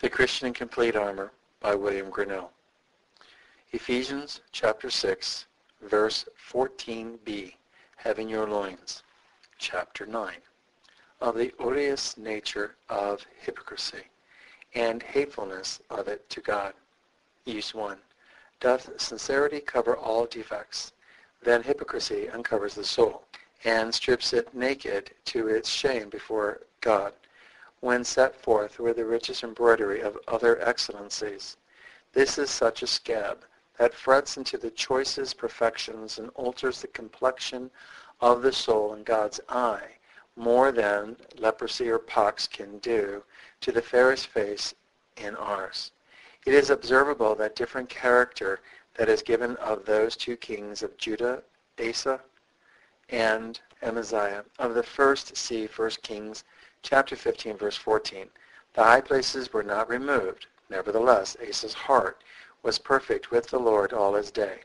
The Christian in Complete Armor by William Gurnall. Ephesians chapter 6, verse 14b, having your loins. Chapter 9, of the odious nature of hypocrisy, and hatefulness of it to God. Use 1. Doth sincerity cover all defects? Then hypocrisy uncovers the soul, and strips it naked to its shame before God, when set forth with the richest embroidery of other excellencies. This is such a scab that frets into the choicest perfections and alters the complexion of the soul in God's eye more than leprosy or pox can do to the fairest face in ours. It is observable that different character that is given of those two kings of Judah, Asa and Amaziah. Of the first, see 1 Kings chapter 15, verse 14. The high places were not removed. Nevertheless, Asa's heart was perfect with the Lord all his day.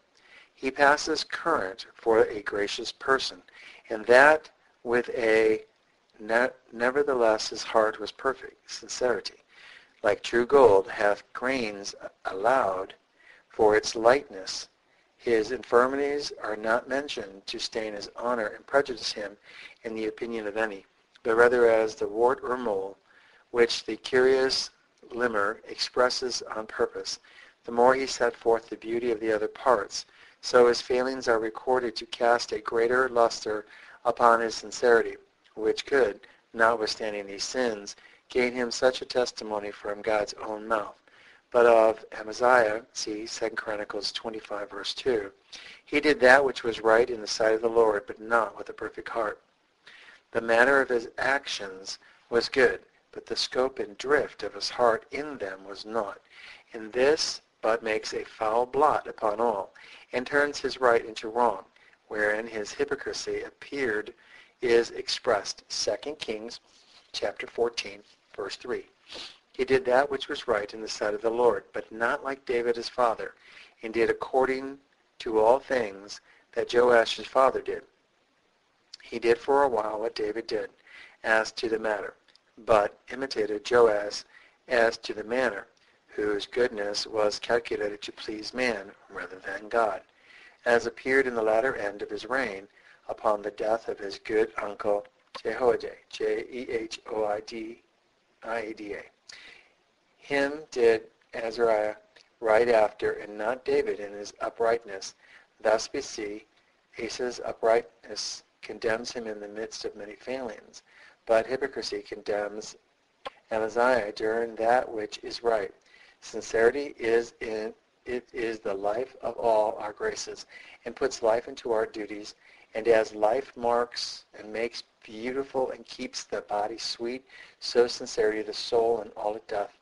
He passes current for a gracious person, and that with a nevertheless his heart was perfect. Sincerity, like true gold, hath grains allowed for its lightness. His infirmities are not mentioned to stain his honor and prejudice him in the opinion of any, but rather as the wart or mole, which the curious limner expresses on purpose. The more he set forth the beauty of the other parts, so his failings are recorded to cast a greater luster upon his sincerity, which could, notwithstanding these sins, gain him such a testimony from God's own mouth. But of Amaziah, see 2 Chronicles 25, verse 2, he did that which was right in the sight of the Lord, but not with a perfect heart. The manner of his actions was good, but the scope and drift of his heart in them was not. In this but makes a foul blot upon all, and turns his right into wrong, wherein his hypocrisy appeared is expressed. 2 Kings chapter 14, verse 3. He did that which was right in the sight of the Lord, but not like David his father, and did according to all things that Joash his father did. He did for a while what David did, as to the matter, but imitated Joash as to the manner, whose goodness was calculated to please man rather than God, as appeared in the latter end of his reign upon the death of his good uncle Jehoiada, Jehoiada. Him did Azariah right after, and not David in his uprightness. Thus we see Asa's uprightness condemns him in the midst of many failings, but hypocrisy condemns Amaziah during that which is right. Sincerity is the life of all our graces, and puts life into our duties, and as life marks and makes beautiful and keeps the body sweet, so sincerity the soul and all it doth.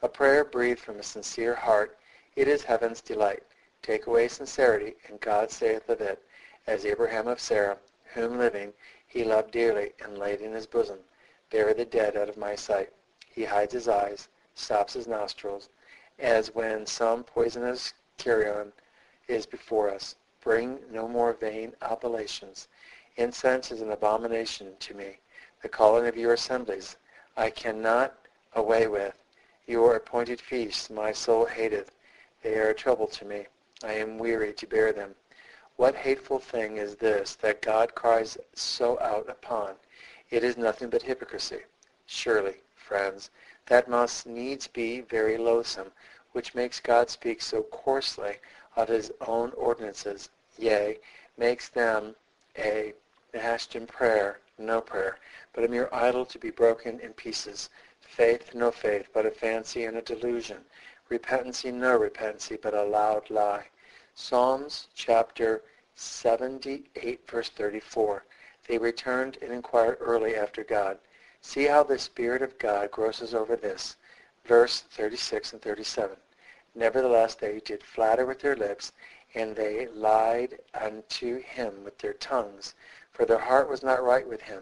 A prayer breathed from a sincere heart, it is heaven's delight. Take away sincerity, and God saith of it, as Abraham of Sarah, whom living he loved dearly, and laid in his bosom, bury the dead out of my sight. He hides his eyes, stops his nostrils, as when some poisonous carrion is before us. Bring no more vain appellations. Incense is an abomination to me. The calling of your assemblies I cannot away with. Your appointed feasts my soul hateth. They are a trouble to me. I am weary to bear them. What hateful thing is this that God cries so out upon? It is nothing but hypocrisy. Surely, friends, that must needs be very loathsome, which makes God speak so coarsely of his own ordinances, yea, makes them a hashed in prayer, no prayer, but a mere idol to be broken in pieces, faith, no faith, but a fancy and a delusion, repentancy, no repentancy, but a loud lie. Psalms chapter 78, verse 34. They returned and inquired early after God. See how the Spirit of God grosses over this. Verse 36 and 37. Nevertheless, they did flatter with their lips, and they lied unto him with their tongues, for their heart was not right with him.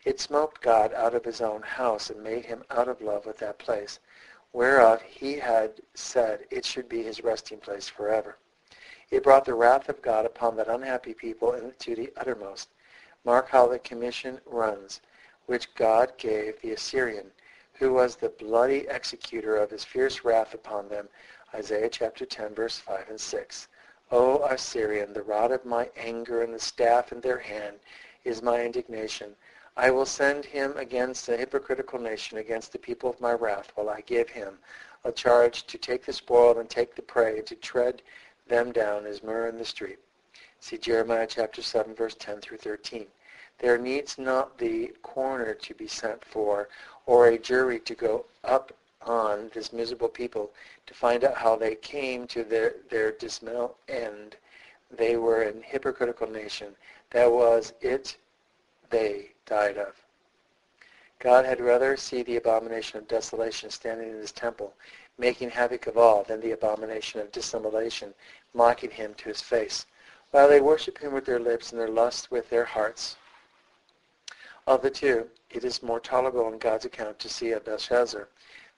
It smoked God out of his own house, and made him out of love with that place, whereof he had said it should be his resting place forever. It brought the wrath of God upon that unhappy people to the uttermost. Mark how the commission runs, which God gave the Assyrian, who was the bloody executor of his fierce wrath upon them. Isaiah chapter 10, verse 5 and 6. O Assyrian, the rod of my anger and the staff in their hand is my indignation. I will send him against a hypocritical nation, against the people of my wrath, while I give him a charge to take the spoil and take the prey, to tread them down as myrrh in the street. See Jeremiah chapter 7, verse 10 through 13. There needs not the coroner to be sent for, or a jury to go up on this miserable people to find out how they came to their dismal end. They were an hypocritical nation. That was it they died of. God had rather see the abomination of desolation standing in his temple, making havoc of all, than the abomination of dissimulation, mocking him to his face. While they worship him with their lips and their lust with their hearts. Of the two, it is more tolerable on God's account to see a Belshazzar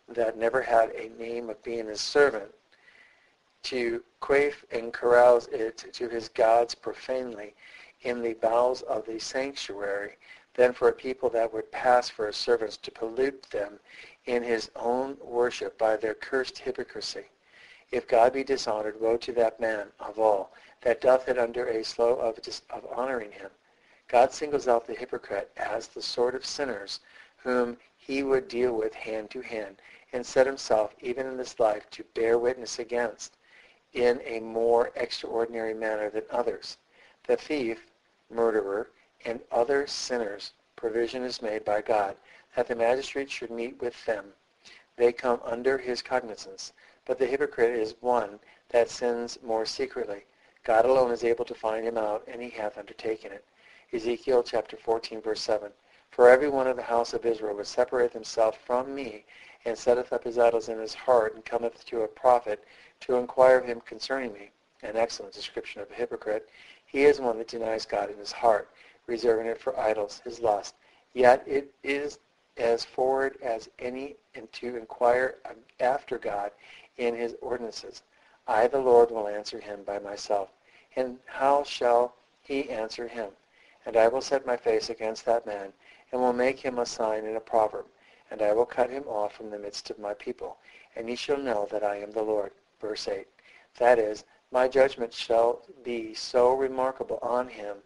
that never had a name of being his servant, to quaff and carouse it to his gods profanely in the bowels of the sanctuary, than for a people that would pass for his servants to pollute them in his own worship by their cursed hypocrisy. If God be dishonored, woe to that man of all that doth it under a slough of honoring him. God singles out the hypocrite as the sort of sinners whom he would deal with hand to hand, and set himself, even in this life, to bear witness against in a more extraordinary manner than others. The thief, murderer, and other sinners, provision is made by God that the magistrate should meet with them. They come under his cognizance. But the hypocrite is one that sins more secretly. God alone is able to find him out, and he hath undertaken it. Ezekiel chapter 14, verse 7. For every one of the house of Israel would separate himself from me, and setteth up his idols in his heart, and cometh to a prophet to inquire of him concerning me. An excellent description of a hypocrite. He is one that denies God in his heart, reserving it for idols, his lust. Yet it is as forward as any and to inquire after God in his ordinances. I, the Lord, will answer him by myself. And how shall he answer him? And I will set my face against that man, and will make him a sign and a proverb. And I will cut him off from the midst of my people, and he shall know that I am the Lord. Verse 8. That is, my judgment shall be so remarkable on him,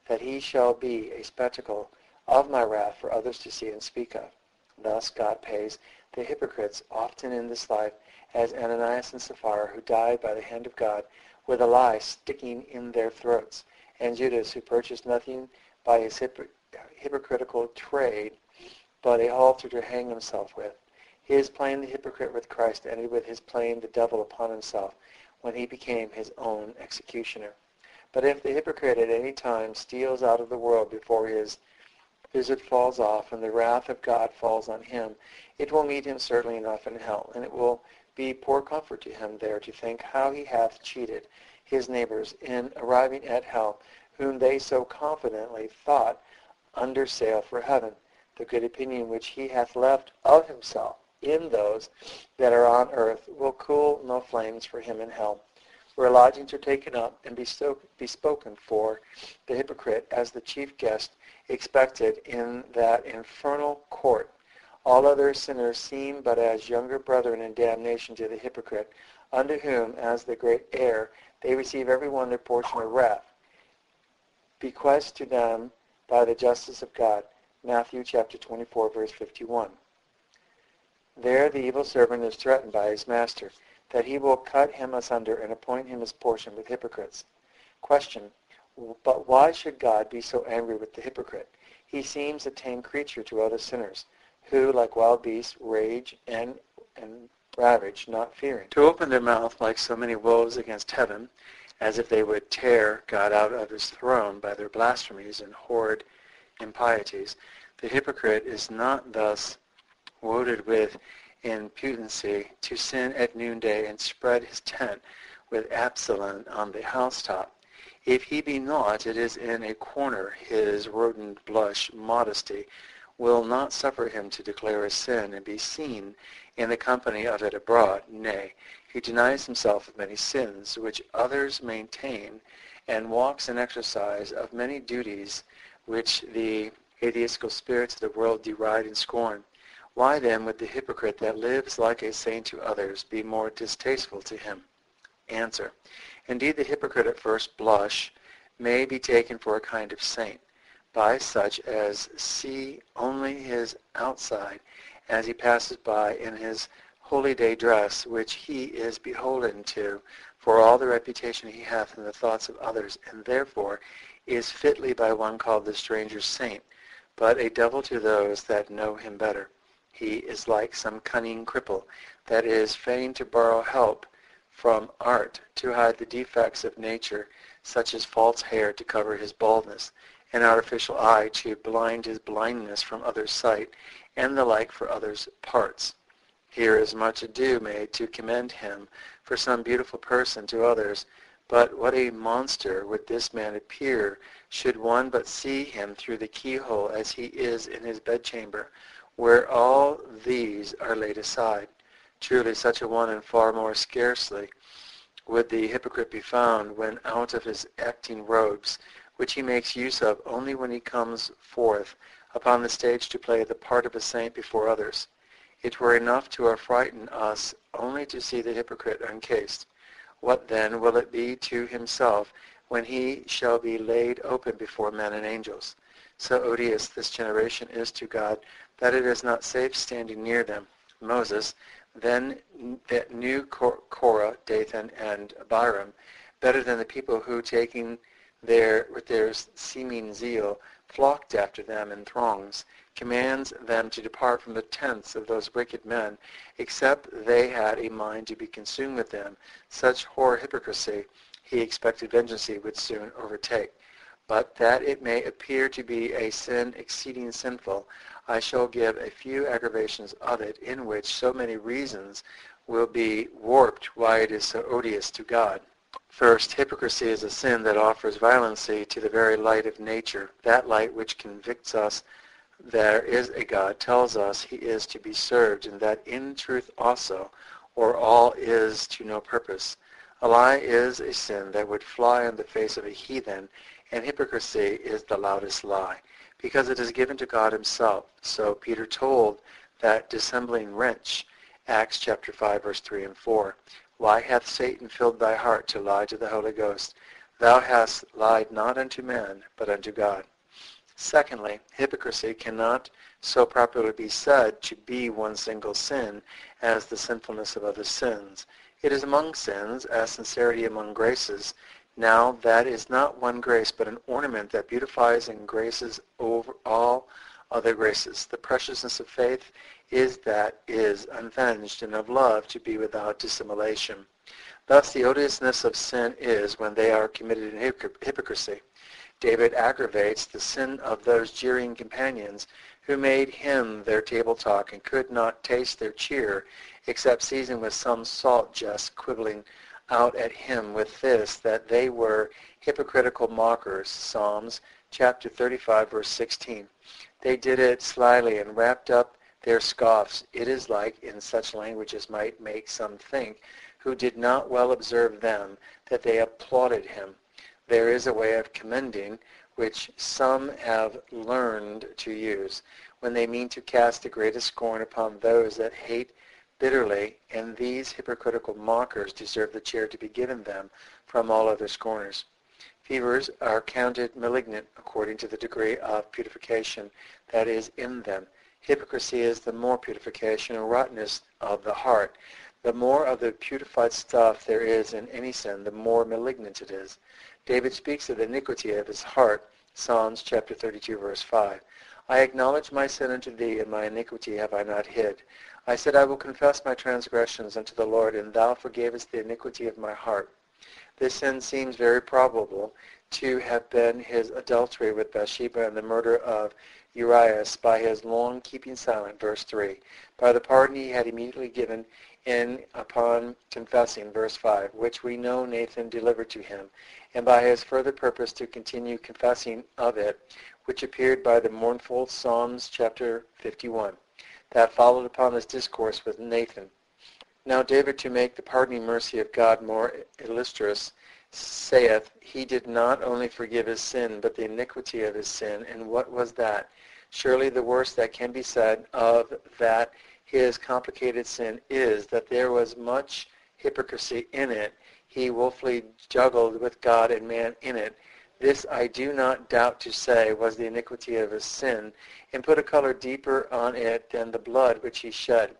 that he shall be a spectacle of my wrath for others to see and speak of. Thus God pays the hypocrites often in this life, as Ananias and Sapphira, who died by the hand of God with a lie sticking in their throats, and Judas, who purchased nothing by his hypocritical trade, but a halter to hang himself with. His playing the hypocrite with Christ ended with his playing the devil upon himself, when he became his own executioner. But if the hypocrite at any time steals out of the world before his visit falls off and the wrath of God falls on him, it will meet him certainly enough in hell, and it will be poor comfort to him there to think how he hath cheated his neighbors in arriving at hell, whom they so confidently thought under sail for heaven. The good opinion which he hath left of himself in those that are on earth will cool no flames for him in hell, where lodgings are taken up and bespoken for the hypocrite as the chief guest expected in that infernal court. All other sinners seem but as younger brethren in damnation to the hypocrite, unto whom, as the great heir, they receive every one their portion of wrath, bequeathed to them by the justice of God. Matthew chapter 24, verse 51. There the evil servant is threatened by his master, that he will cut him asunder and appoint him his portion with hypocrites. Question: but why should God be so angry with the hypocrite? He seems a tame creature to other sinners, who, like wild beasts, rage and ravage, not fearing. To open their mouth like so many wolves against heaven, as if they would tear God out of his throne by their blasphemies and horrid impieties, the hypocrite is not thus woaded with impudency to sin at noonday and spread his tent with Absalom on the housetop. If he be not, it is in a corner. His rodent blush modesty will not suffer him to declare his sin and be seen in the company of it abroad. Nay, he denies himself of many sins which others maintain, and walks in exercise of many duties which the atheistical spirits of the world deride and scorn. Why then would the hypocrite that lives like a saint to others be more distasteful to him? Answer. Indeed, the hypocrite at first blush may be taken for a kind of saint by such as see only his outside as he passes by in his holy day dress, which he is beholden to for all the reputation he hath in the thoughts of others, and therefore is fitly by one called the stranger's saint, but a devil to those that know him better. He is like some cunning cripple that is fain to borrow help from art to hide the defects of nature, such as false hair to cover his baldness, an artificial eye to blind his blindness from others' sight, and the like for others' parts. Here is much ado made to commend him for some beautiful person to others, but what a monster would this man appear should one but see him through the keyhole as he is in his bedchamber, where all these are laid aside. Truly such a one, and far more scarcely would the hypocrite be found when out of his acting robes, which he makes use of only when he comes forth upon the stage to play the part of a saint before others. It were enough to affrighten us only to see the hypocrite uncased. What then will it be to himself when he shall be laid open before men and angels? So odious this generation is to God that it is not safe standing near them. Moses then that knew Korah, Dathan, and Abiram better than the people who, taking with their seeming zeal, flocked after them in throngs, commands them to depart from the tents of those wicked men, except they had a mind to be consumed with them. Such hoar hypocrisy he expected vengeance would soon overtake. But that it may appear to be a sin exceeding sinful, I shall give a few aggravations of it, in which so many reasons will be warped why it is so odious to God. First, hypocrisy is a sin that offers violency to the very light of nature. That light which convicts us there is a God tells us he is to be served, and that in truth also, or all is to no purpose. A lie is a sin that would fly in the face of a heathen, and hypocrisy is the loudest lie, because it is given to God himself. So Peter told that dissembling wretch, Acts chapter 5, verse 3 and 4, Why hath Satan filled thy heart to lie to the Holy Ghost? Thou hast lied not unto man, but unto God. Secondly, hypocrisy cannot so properly be said to be one single sin as the sinfulness of other sins. It is among sins, as sincerity among graces. Now that is not one grace, but an ornament that beautifies and graces over all other graces. The preciousness of faith is that is unavenged, and of love to be without dissimulation. Thus the odiousness of sin is when they are committed in hypocrisy. David aggravates the sin of those jeering companions who made him their table talk and could not taste their cheer, except seasoned with some salt jest, quibbling out at him with this, that they were hypocritical mockers. Psalms chapter 35, verse 16. They did it slyly and wrapped up their scoffs. It is like in such language as might make some think, who did not well observe them, that they applauded him. There is a way of commending which some have learned to use, when they mean to cast the greatest scorn upon those that hate bitterly, and these hypocritical mockers deserve the chair to be given them from all other scorners. Fevers are counted malignant according to the degree of putrefaction that is in them. Hypocrisy is the more putrefaction or rottenness of the heart. The more of the putrefied stuff there is in any sin, the more malignant it is. David speaks of the iniquity of his heart, Psalms chapter 32, verse 5. I acknowledge my sin unto thee, and my iniquity have I not hid. I said, I will confess my transgressions unto the Lord, and thou forgavest the iniquity of my heart. This sin seems very probable to have been his adultery with Bathsheba and the murder of Urias by his long keeping silent, verse 3. By the pardon he had immediately given in upon confessing, verse 5, which we know Nathan delivered to him, and by his further purpose to continue confessing of it, which appeared by the mournful Psalms chapter 51, that followed upon his discourse with Nathan. Now David, to make the pardoning mercy of God more illustrious, saith, he did not only forgive his sin, but the iniquity of his sin. And what was that? Surely the worst that can be said of that his complicated sin is that there was much hypocrisy in it. He willfully juggled with God and man in it. This I do not doubt to say was the iniquity of his sin, and put a color deeper on it than the blood which he shed.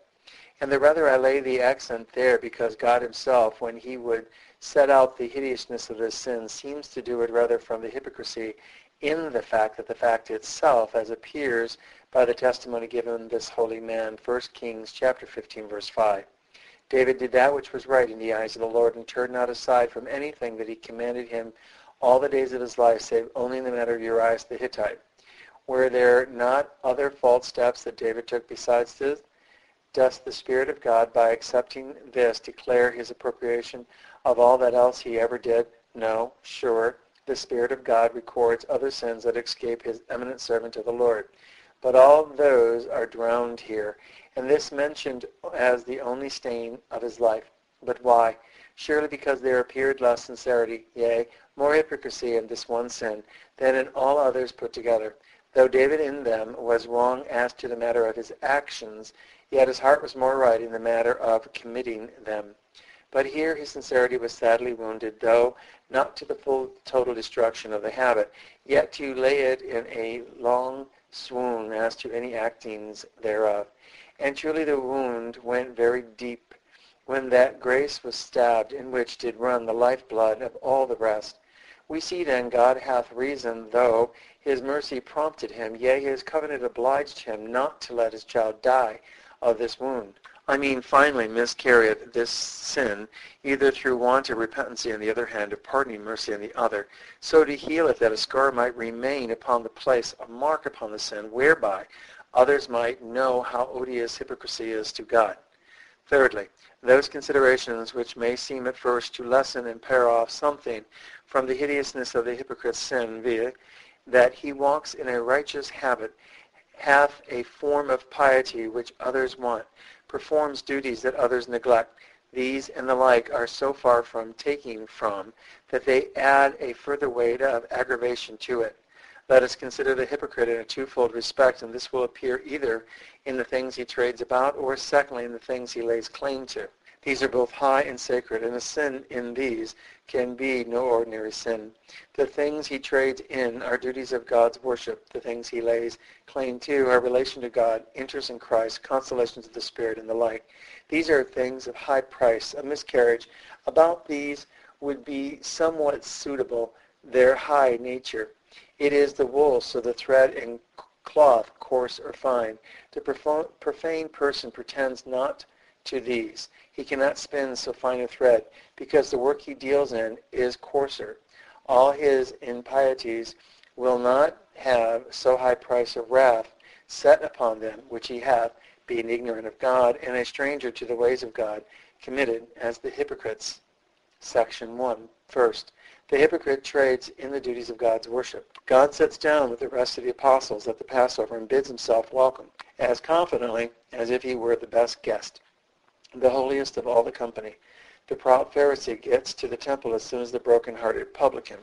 And the rather I lay the accent there because God himself, when he would set out the hideousness of his sin, seems to do it rather from the hypocrisy in the fact that the fact itself, as appears by the testimony given this holy man, 1 Kings chapter 15, verse 5. David did that which was right in the eyes of the Lord and turned not aside from anything that he commanded him all the days of his life, save only in the matter of Uriah the Hittite. Were there not other false steps that David took besides this? Does the Spirit of God, by accepting this, declare his appropriation of all that else he ever did? No, sure. The Spirit of God records other sins that escape his eminent servant of the Lord. But all those are drowned here, and this mentioned as the only stain of his life. But why? Surely because there appeared less sincerity, yea, more hypocrisy in this one sin than in all others put together. Though David in them was wrong as to the matter of his actions, yet his heart was more right in the matter of committing them. But here his sincerity was sadly wounded, though not to the full total destruction of the habit, yet to lay it in a long swoon as to any actings thereof. And truly the wound went very deep, when that grace was stabbed, in which did run the lifeblood of all the rest. We see then God hath reason, though his mercy prompted him, yea, his covenant obliged him not to let his child die of this wound. Finally miscarrieth this sin, either through want of repentancy on the other hand, of pardoning mercy on the other, so to heal it that a scar might remain upon the place, a mark upon the sin, whereby others might know how odious hypocrisy is to God. Thirdly, those considerations which may seem at first to lessen and pare off something from the hideousness of the hypocrite's sin, viz., that he walks in a righteous habit, hath a form of piety which others want, performs duties that others neglect. These and the like are so far from taking from that they add a further weight of aggravation to it. Let us consider the hypocrite in a twofold respect, and this will appear either in the things he trades about, or secondly in the things he lays claim to. These are both high and sacred, and a sin in these can be no ordinary sin. The things he trades in are duties of God's worship. The things he lays claim to are relation to God, interest in Christ, consolations of the Spirit, and the like. These are things of high price. A miscarriage about these would be somewhat suitable, their high nature. It is the wool, so the thread and cloth, coarse or fine. The profane person pretends not to these. He cannot spin so fine a thread, because the work he deals in is coarser. All his impieties will not have so high price of wrath set upon them, which he hath, being ignorant of God, and a stranger to the ways of God, committed as the hypocrites. Section 1. First, the hypocrite trades in the duties of God's worship. God sits down with the rest of the apostles at the Passover and bids himself welcome, as confidently as if he were the best guest, the holiest of all the company. The proud Pharisee gets to the temple as soon as the broken-hearted publican.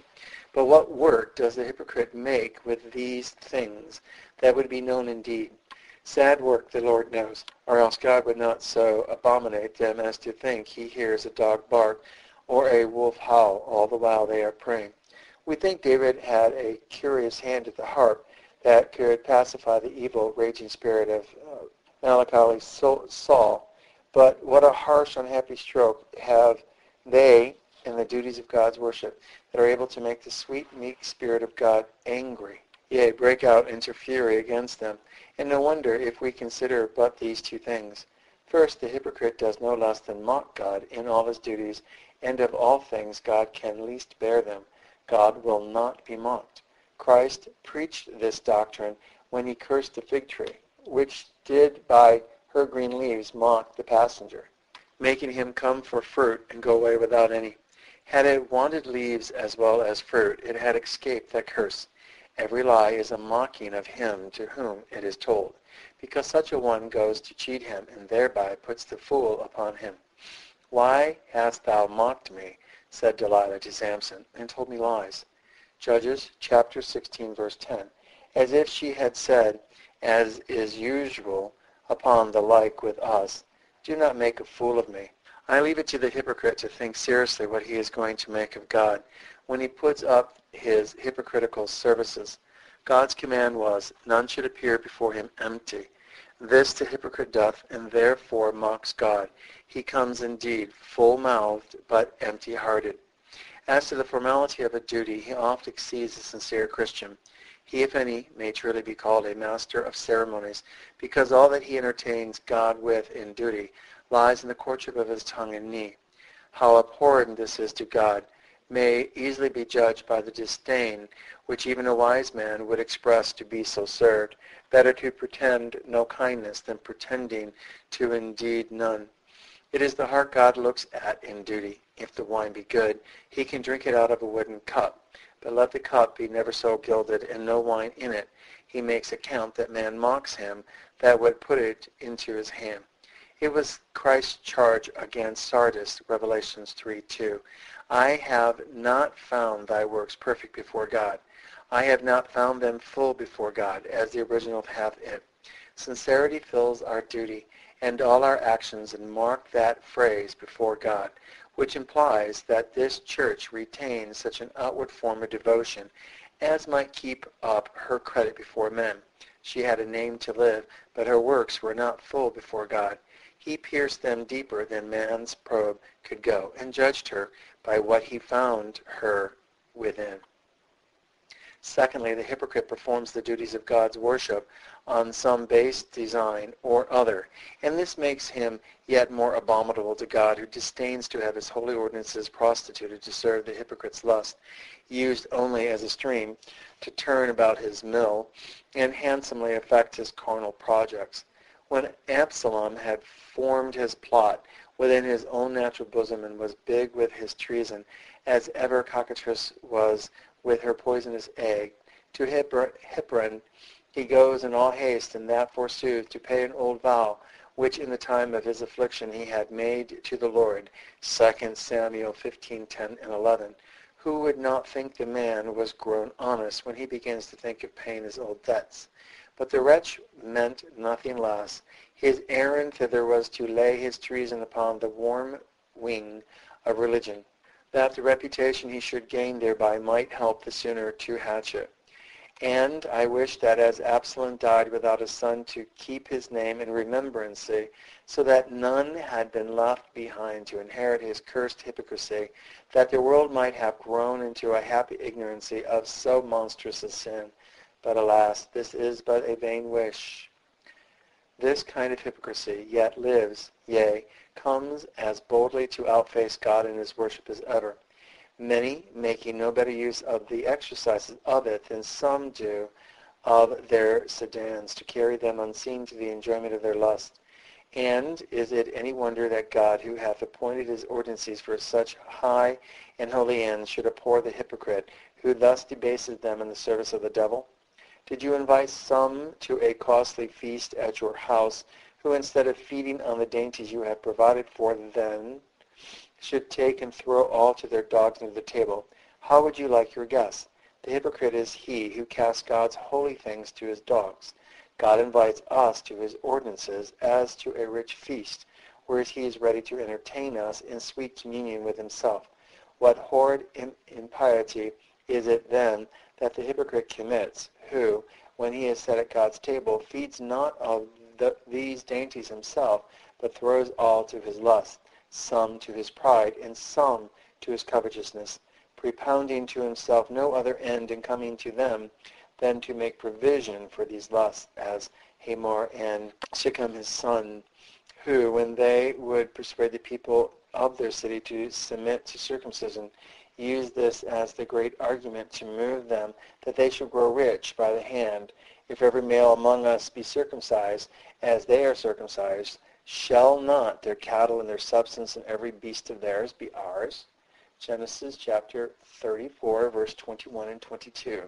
But what work does the hypocrite make with these things that would be known indeed? Sad work, the Lord knows, or else God would not so abominate them as to think he hears a dog bark or a wolf howl all the while they are praying. We think David had a curious hand at the harp that could pacify the evil, raging spirit of melancholy Saul. But what a harsh, unhappy stroke have they in the duties of God's worship that are able to make the sweet, meek Spirit of God angry, yea, break out into fury against them. And no wonder if we consider but these two things. First, the hypocrite does no less than mock God in all his duties, and of all things God can least bear them. God will not be mocked. Christ preached this doctrine when he cursed the fig tree, which did by her green leaves mock the passenger, making him come for fruit and go away without any. Had it wanted leaves as well as fruit, it had escaped that curse. Every lie is a mocking of him to whom it is told, because such a one goes to cheat him, and thereby puts the fool upon him. Why hast thou mocked me, said Delilah to Samson, and told me lies? Judges chapter 16, verse 10. As if she had said, as is usual upon the like with us. Do not make a fool of me. I leave it to the hypocrite to think seriously what he is going to make of God when he puts up his hypocritical services. God's command was, none should appear before him empty. This the hypocrite doth, and therefore mocks God. He comes indeed full-mouthed, but empty-hearted. As to the formality of a duty, he oft exceeds the sincere Christian. He, if any, may truly be called a master of ceremonies, because all that he entertains God with in duty lies in the courtship of his tongue and knee. How abhorrent this is to God may easily be judged by the disdain which even a wise man would express to be so served. Better to pretend no kindness than pretending to indeed none. It is the heart God looks at in duty. If the wine be good, he can drink it out of a wooden cup. But let the cup be never so gilded, and no wine in it. He makes account that man mocks him that would put it into his hand. It was Christ's charge against Sardis, Revelations 3:2. I have not found thy works perfect before God. I have not found them full before God, as the original hath it. Sincerity fills our duty and all our actions, and mark that phrase before God, which implies that this church retains such an outward form of devotion as might keep up her credit before men. She had a name to live, but her works were not full before God. He pierced them deeper than man's probe could go, and judged her by what he found her within. Secondly, the hypocrite performs the duties of God's worship on some base design or other, and this makes him yet more abominable to God, who disdains to have his holy ordinances prostituted to serve the hypocrite's lust, used only as a stream to turn about his mill and handsomely effect his carnal projects. When Absalom had formed his plot within his own natural bosom and was big with his treason, as ever cockatrice was with her poisonous egg, to Hebron he goes in all haste, and that forsooth to pay an old vow, which in the time of his affliction he had made to the Lord. 2 Samuel 15:10 and 11. Who would not think the man was grown honest when he begins to think of paying his old debts? But the wretch meant nothing less. His errand thither was to lay his treason upon the warm wing of religion, that the reputation he should gain thereby might help the sooner to hatch it. And I wish that as Absalom died without a son to keep his name in remembrancy, so that none had been left behind to inherit his cursed hypocrisy, that the world might have grown into a happy ignorancy of so monstrous a sin. But alas, this is but a vain wish. This kind of hypocrisy yet lives, yea, comes as boldly to outface God in his worship as ever, many making no better use of the exercises of it than some do of their sedans, to carry them unseen to the enjoyment of their lust. And is it any wonder that God, who hath appointed his ordinances for such high and holy ends, should abhor the hypocrite, who thus debases them in the service of the devil? Did you invite some to a costly feast at your house, who instead of feeding on the dainties you have provided for them, should take and throw all to their dogs under the table? How would you like your guests? The hypocrite is he who casts God's holy things to his dogs. God invites us to his ordinances as to a rich feast, whereas he is ready to entertain us in sweet communion with himself. What horrid impiety is it then that the hypocrite commits, who, when he is set at God's table, feeds not of these dainties himself, but throws all to his lust, some to his pride, and some to his covetousness, propounding to himself no other end in coming to them than to make provision for these lusts, as Hamor and Shechem his son, who, when they would persuade the people of their city to submit to circumcision, used this as the great argument to move them that they should grow rich by the hand. If every male among us be circumcised, as they are circumcised, shall not their cattle and their substance and every beast of theirs be ours? Genesis chapter 34, verse 21 and 22.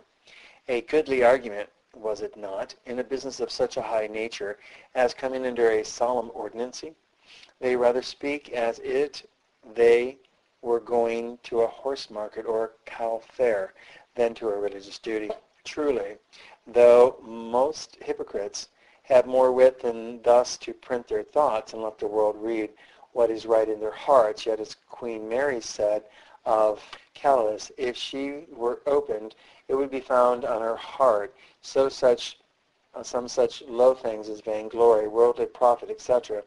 A goodly argument, was it not, in a business of such a high nature as coming under a solemn ordinancy? They rather speak as it they were going to a horse market or a cow fair than to a religious duty. Truly, though most hypocrites have more wit than thus to print their thoughts and let the world read what is right in their hearts. Yet as Queen Mary said of Calais, if she were opened, it would be found on her heart. So some such low things as vainglory, worldly profit, etc.,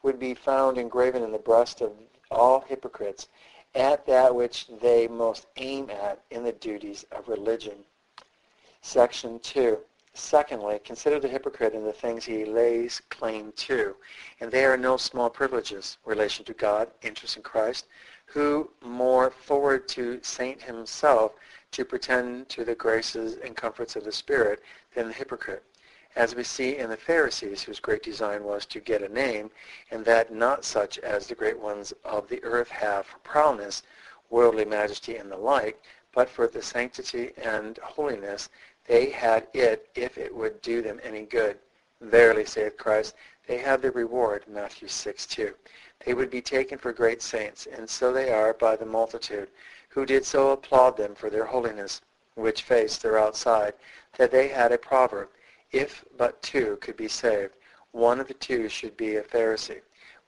would be found engraven in the breast of all hypocrites at that which they most aim at in the duties of religion. Section 2. Secondly, consider the hypocrite in the things he lays claim to, and they are no small privileges: relation to God, interest in Christ, who more forward to saint himself to pretend to the graces and comforts of the Spirit than the hypocrite, as we see in the Pharisees, whose great design was to get a name, and that not such as the great ones of the earth have for proudness, worldly majesty, and the like, but for the sanctity and holiness they had it, if it would do them any good. Verily, saith Christ, they have their reward, Matthew 6:2. They would be taken for great saints, and so they are by the multitude, who did so applaud them for their holiness, which faced their outside, that they had a proverb, if but two could be saved, one of the two should be a Pharisee.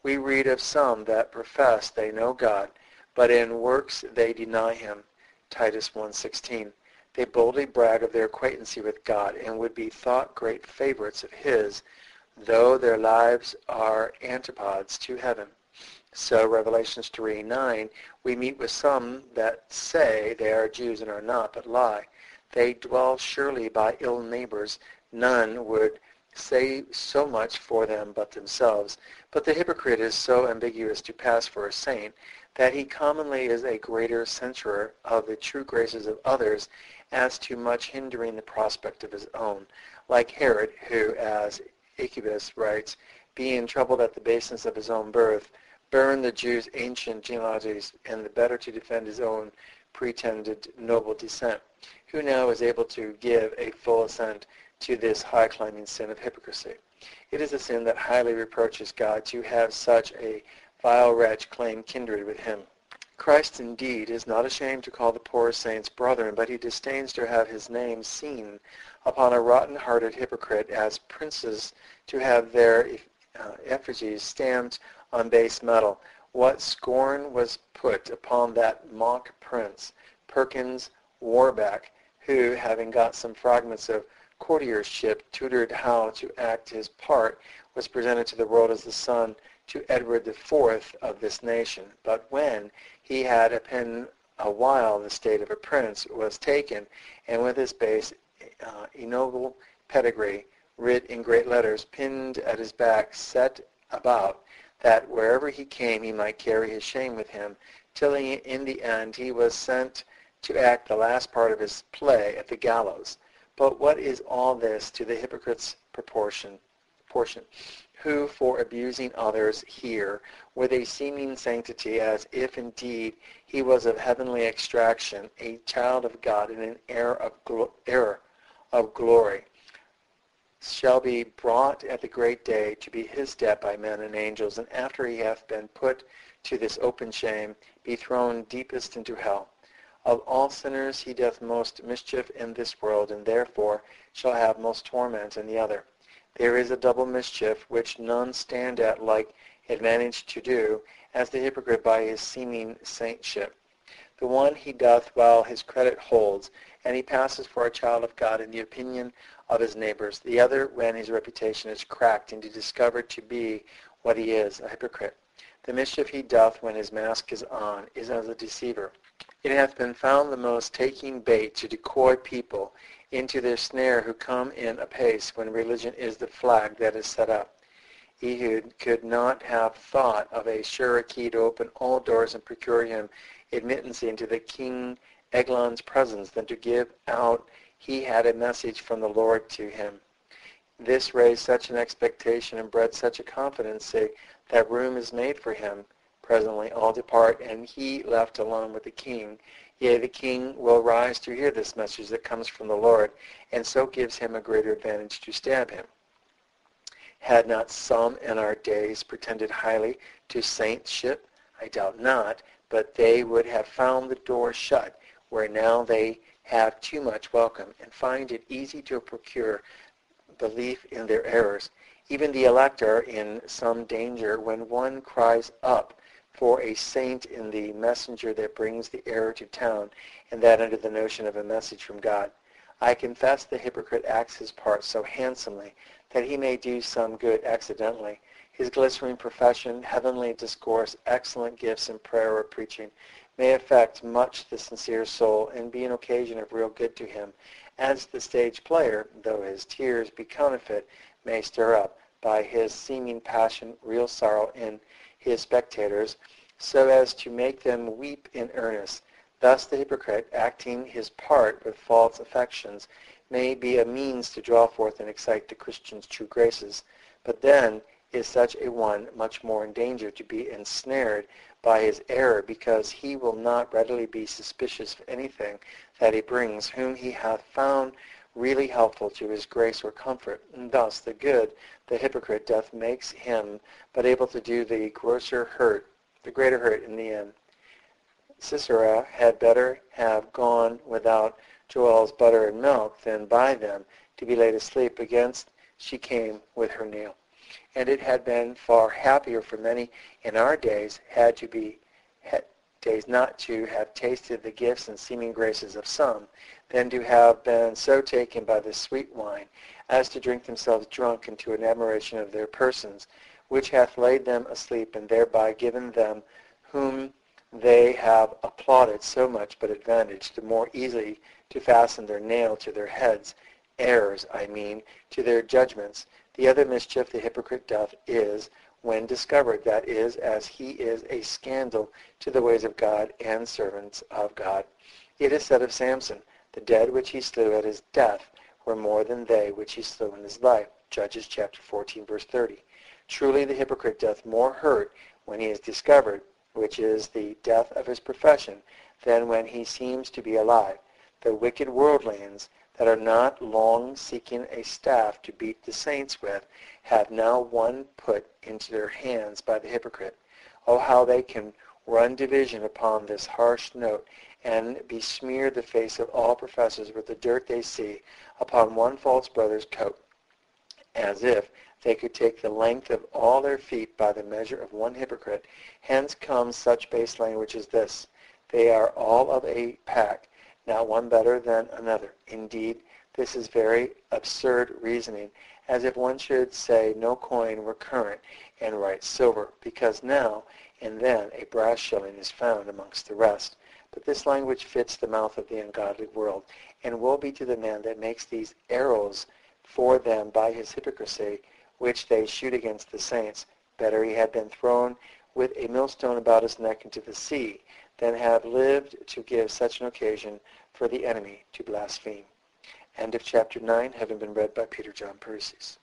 We read of some that profess they know God, but in works they deny him, Titus 1:16. They boldly brag of their acquaintancy with God and would be thought great favorites of his, though their lives are antipodes to heaven. So Revelations 3:9, we meet with some that say they are Jews and are not, but lie. They dwell surely by ill neighbors. None would say so much for them but themselves. But the hypocrite is so ambiguous to pass for a saint that he commonly is a greater censurer of the true graces of others as to much hindering the prospect of his own, like Herod, who, as Eusebius writes, being troubled at the baseness of his own birth, burned the Jews' ancient genealogies, and the better to defend his own pretended noble descent, who now is able to give a full assent to this high-climbing sin of hypocrisy. It is a sin that highly reproaches God to have such a vile wretch claim kindred with him. Christ indeed is not ashamed to call the poor saints brethren, but he disdains to have his name seen upon a rotten-hearted hypocrite as princes to have their effigies stamped on base metal. What scorn was put upon that mock prince, Perkins Warbeck, who, having got some fragments of courtiership, tutored how to act his part, was presented to the world as the son to Edward IV of this nation. But when he had been a while the state of a prince, was taken, and with his base ignoble pedigree, writ in great letters, pinned at his back, set about, that wherever he came he might carry his shame with him, till in the end he was sent to act the last part of his play at the gallows. But what is all this to the hypocrite's portion, who for abusing others here with a seeming sanctity, as if indeed he was of heavenly extraction, a child of God and an heir of glory, shall be brought at the great day to be hissed at by men and angels, and after he hath been put to this open shame, be thrown deepest into hell. Of all sinners he doth most mischief in this world, and therefore shall have most torment in the other. There is a double mischief which none stand at like advantage to do, as the hypocrite by his seeming saintship. The one he doth while his credit holds, and he passes for a child of God in the opinion of his neighbors. The other when his reputation is cracked, and he discovered to be what he is, a hypocrite. The mischief he doth when his mask is on is as a deceiver. It hath been found the most taking bait to decoy people into their snare who come in apace when religion is the flag that is set up. Ehud could not have thought of a surer key to open all doors and procure him admittance into the King Eglon's presence than to give out he had a message from the Lord to him. This raised such an expectation and bred such a confidence that room is made for him. Presently all depart, and he left alone with the king. Yea, the king will rise to hear this message that comes from the Lord, and so gives him a greater advantage to stab him. Had not some in our days pretended highly to saintship? I doubt not, but they would have found the door shut, where now they have too much welcome and find it easy to procure belief in their errors. Even the elect are in some danger when one cries up for a saint in the messenger that brings the error to town, and that under the notion of a message from God. I confess the hypocrite acts his part so handsomely that he may do some good accidentally. His glistering profession, heavenly discourse, excellent gifts in prayer or preaching may affect much the sincere soul and be an occasion of real good to him, as the stage player, though his tears be counterfeit, may stir up by his seeming passion real sorrow in his spectators, so as to make them weep in earnest. Thus the hypocrite, acting his part with false affections, may be a means to draw forth and excite the Christian's true graces. But then is such a one much more in danger to be ensnared by his error, because he will not readily be suspicious of anything that he brings, whom he hath found really helpful to his grace or comfort. And thus the good, the hypocrite, doth makes him but able to do the greater hurt in the end. Sisera had better have gone without Joel's butter and milk than by them to be laid asleep against she came with her nail. And it had been far happier for many in our days not to have tasted the gifts and seeming graces of some, than to have been so taken by the sweet wine as to drink themselves drunk into an admiration of their persons, which hath laid them asleep, and thereby given them whom they have applauded so much but advantage, the more easily to fasten their nail to their heads, errors, I mean, to their judgments. The other mischief the hypocrite doth is, when discovered, that is, as he is a scandal to the ways of God and servants of God. It is said of Samson, the dead which he slew at his death were more than they which he slew in his life. Judges chapter 14, verse 30. Truly the hypocrite doth more hurt when he is discovered, which is the death of his profession, than when he seems to be alive. The wicked worldlings that are not long seeking a staff to beat the saints with, have now one put into their hands by the hypocrite. Oh, how they can run division upon this harsh note, and besmear the face of all professors with the dirt they see upon one false brother's coat, as if they could take the length of all their feet by the measure of one hypocrite. Hence comes such base language as this: they are all of a pack, not one better than another. Indeed, this is very absurd reasoning, as if one should say no coin were current and right silver, because now and then a brass shilling is found amongst the rest. But this language fits the mouth of the ungodly world, and woe be to the man that makes these arrows for them by his hypocrisy, which they shoot against the saints. Better he had been thrown with a millstone about his neck into the sea, than have lived to give such an occasion for the enemy to blaspheme. End of chapter 9, having been read by Peter John Persis.